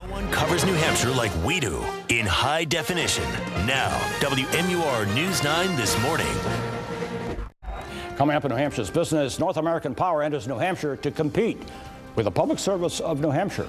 One covers New Hampshire like we do, in high definition. Now, WMUR News 9 this morning. Coming up in New Hampshire's business, North American Power enters New Hampshire to compete with the Public Service of New Hampshire.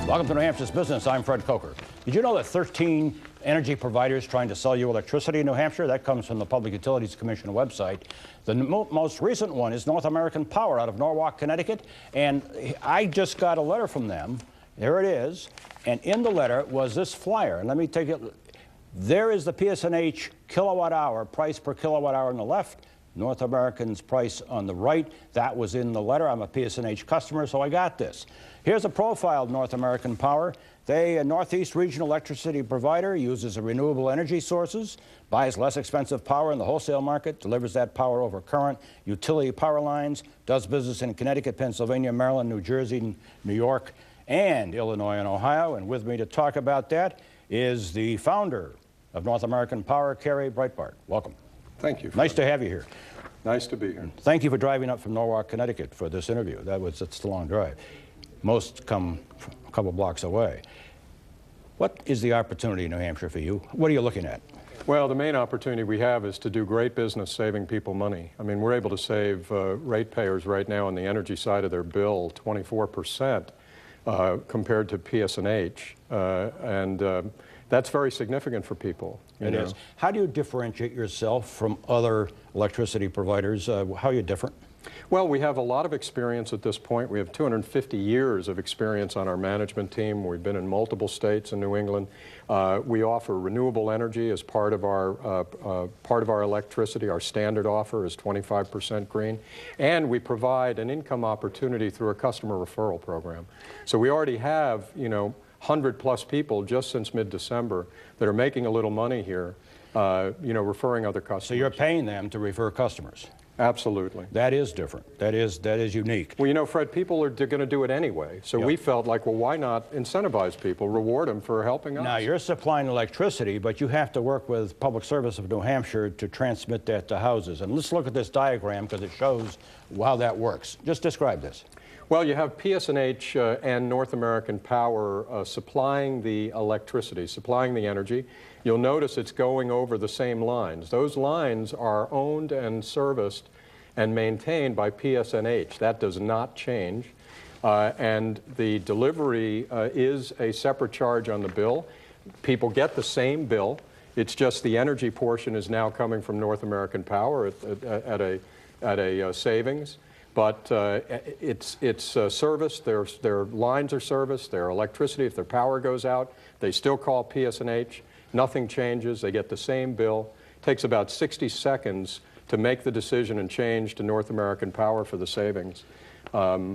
Welcome to New Hampshire's business. I'm Fred Coker. Did you know that 13 energy providers trying to sell you electricity in New Hampshire? That comes from the Public Utilities Commission website. The most recent one is North American Power out of Norwalk, Connecticut. And I just got a letter from them. There it is. And in the letter was this flyer. And let me take it. There is the PSNH kilowatt hour, price per kilowatt hour on the left. North American's price on the right. That was in the letter. I'm a PSNH customer, so I got this. Here's a profile of North American Power. They, a Northeast regional electricity provider, uses renewable energy sources, buys less expensive power in the wholesale market, delivers that power over current utility power lines, does business in Connecticut, Pennsylvania, Maryland, New Jersey, New York, and Illinois and Ohio. And with me to talk about that is the founder of North American Power, Carrie Breitbart. Welcome. Thank you. Nice to have you here. Nice to be here. Thank you for driving up from Norwalk, Connecticut for this interview. It's a long drive. Most come a couple blocks away. What is the opportunity in New Hampshire for you? What are you looking at? Well, the main opportunity we have is to do great business saving people money. I mean, we're able to save ratepayers right now on the energy side of their bill 24% compared to PSNH. That's very significant for people. It is. How do you differentiate yourself from other electricity providers? How are you different? Well, we have a lot of experience at this point. We have 250 years of experience on our management team. We've been in multiple states in New England. We offer renewable energy as part of our electricity. Our standard offer is 25% green. And we provide an income opportunity through a customer referral program. So we already have, 100+ people just since mid-December that are making a little money here, referring other customers. So you're paying them to refer customers? Absolutely. That is different. That is unique. Well, Fred, people are going to do it anyway. So we felt like, well, why not incentivize people, reward them for helping us? Now, you're supplying electricity, but you have to work with Public Service of New Hampshire to transmit that to houses. And let's look at this diagram because it shows how that works. Just describe this. Well, you have PSNH and North American Power supplying the electricity, supplying the energy. You'll notice it's going over the same lines. Those lines are owned and serviced and maintained by PSNH. That does not change. And the delivery is a separate charge on the bill. People get the same bill. It's just the energy portion is now coming from North American Power at a savings. But it's serviced, their lines are serviced, their electricity, if their power goes out, they still call PSNH. Nothing changes. They get the same bill. It takes about 60 seconds to make the decision and change to North American Power for the savings. Now,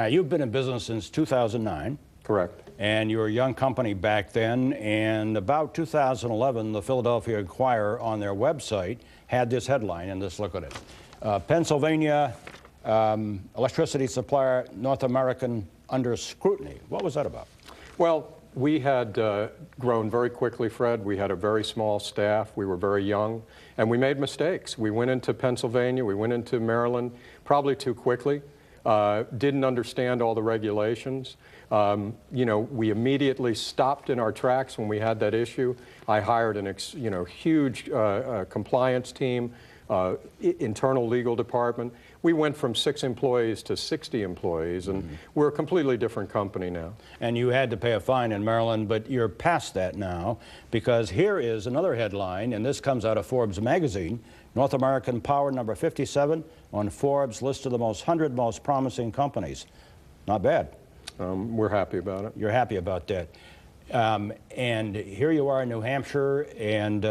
you've been in business since 2009. Correct. And you were a young company back then, and about 2011, the Philadelphia Inquirer on their website had this headline, and let's look at it. Pennsylvania electricity supplier North American under scrutiny. What was that about? Well, we had grown very quickly, Fred. We had a very small staff. We were very young, and we made mistakes. We went into Pennsylvania. We went into Maryland probably too quickly. Didn't understand all the regulations. We immediately stopped in our tracks when we had that issue. I hired an huge compliance team, internal legal department. We went from 6 employees to 60 employees, and we're a completely different company now. And you had to pay a fine in Maryland, but you're past that now, because here is another headline, and this comes out of Forbes magazine. North American Power, number 57 on Forbes, list of the 100 most promising companies. Not bad. We're happy about it. You're happy about that. And here you are in New Hampshire, and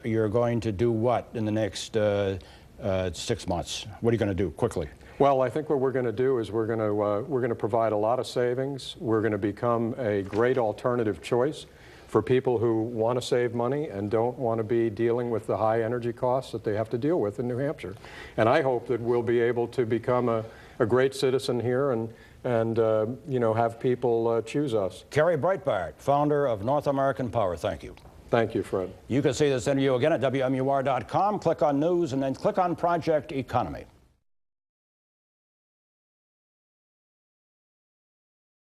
you're going to do what in the next 6 months? What are you going to do quickly? Well, I think what we're going to do is we're going to provide a lot of savings. We're going to become a great alternative choice for people who want to save money and don't want to be dealing with the high energy costs that they have to deal with in New Hampshire. And I hope that we'll be able to become a great citizen here and have people choose us. Carrie Breitbart, founder of North American Power, thank you. Thank you, Fred. You can see this interview again at WMUR.com. Click on News and then click on Project Economy.